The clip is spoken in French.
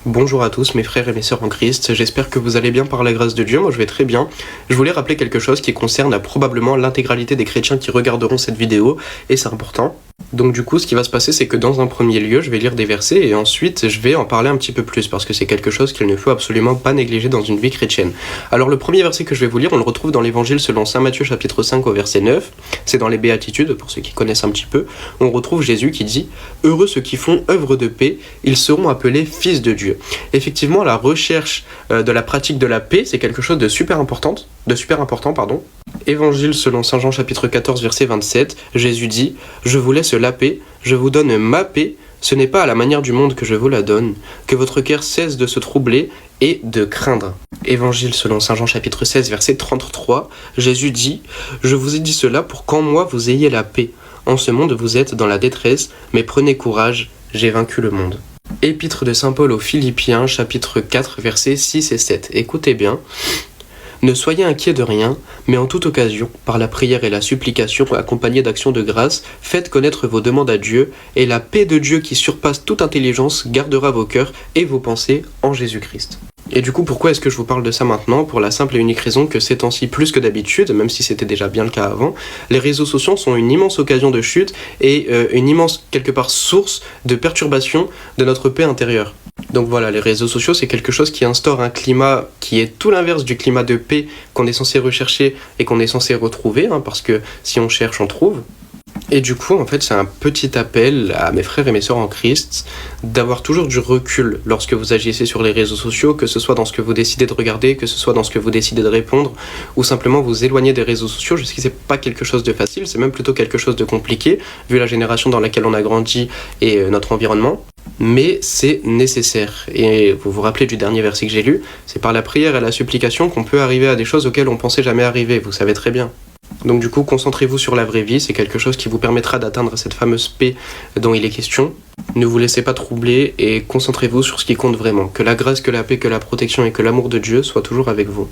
Bonjour à tous mes frères et mes sœurs en Christ, j'espère que vous allez bien par la grâce de Dieu, moi je vais très bien. Je voulais rappeler quelque chose qui concerne probablement l'intégralité des chrétiens qui regarderont cette vidéo, et c'est important. Donc du coup, ce qui va se passer, c'est que dans un premier lieu, je vais lire des versets et ensuite je vais en parler un petit peu plus parce que c'est quelque chose qu'il ne faut absolument pas négliger dans une vie chrétienne. Alors le premier verset que je vais vous lire, on le retrouve dans l'évangile selon saint Matthieu chapitre 5 au verset 9, c'est dans les béatitudes, pour ceux qui connaissent un petit peu, on retrouve Jésus qui dit « Heureux ceux qui font œuvre de paix, ils seront appelés fils de Dieu ». Effectivement, la recherche de la pratique de la paix, c'est quelque chose de super important. Évangile selon saint Jean chapitre 14 verset 27, Jésus dit « Je vous laisse la paix, je vous donne ma paix, ce n'est pas à la manière du monde que je vous la donne, que votre cœur cesse de se troubler et de craindre. » Évangile selon saint Jean chapitre 16 verset 33, Jésus dit « Je vous ai dit cela pour qu'en moi vous ayez la paix. En ce monde vous êtes dans la détresse, mais prenez courage, j'ai vaincu le monde. » Épître de saint Paul aux Philippiens, chapitre 4, versets 6 et 7. Écoutez bien. Ne soyez inquiets de rien, mais en toute occasion, par la prière et la supplication accompagnées d'actions de grâce, faites connaître vos demandes à Dieu, et la paix de Dieu qui surpasse toute intelligence gardera vos cœurs et vos pensées en Jésus-Christ. Et du coup, pourquoi est-ce que je vous parle de ça maintenant? Pour la simple et unique raison que ces temps-ci, plus que d'habitude, même si c'était déjà bien le cas avant, les réseaux sociaux sont une immense occasion de chute et une immense, quelque part, source de perturbation de notre paix intérieure. Donc voilà, les réseaux sociaux, c'est quelque chose qui instaure un climat qui est tout l'inverse du climat de paix qu'on est censé rechercher et qu'on est censé retrouver, parce que si on cherche, on trouve. Et du coup, en fait, c'est un petit appel à mes frères et mes sœurs en Christ d'avoir toujours du recul lorsque vous agissez sur les réseaux sociaux, que ce soit dans ce que vous décidez de regarder, que ce soit dans ce que vous décidez de répondre, ou simplement vous éloigner des réseaux sociaux. Je sais que c'est pas quelque chose de facile, c'est même plutôt quelque chose de compliqué, vu la génération dans laquelle on a grandi et notre environnement. Mais c'est nécessaire. Et vous vous rappelez du dernier verset que j'ai lu, c'est par la prière et la supplication qu'on peut arriver à des choses auxquelles on pensait jamais arriver, vous savez très bien. Donc du coup, concentrez-vous sur la vraie vie, c'est quelque chose qui vous permettra d'atteindre cette fameuse paix dont il est question. Ne vous laissez pas troubler et concentrez-vous sur ce qui compte vraiment. Que la grâce, que la paix, que la protection et que l'amour de Dieu soient toujours avec vous.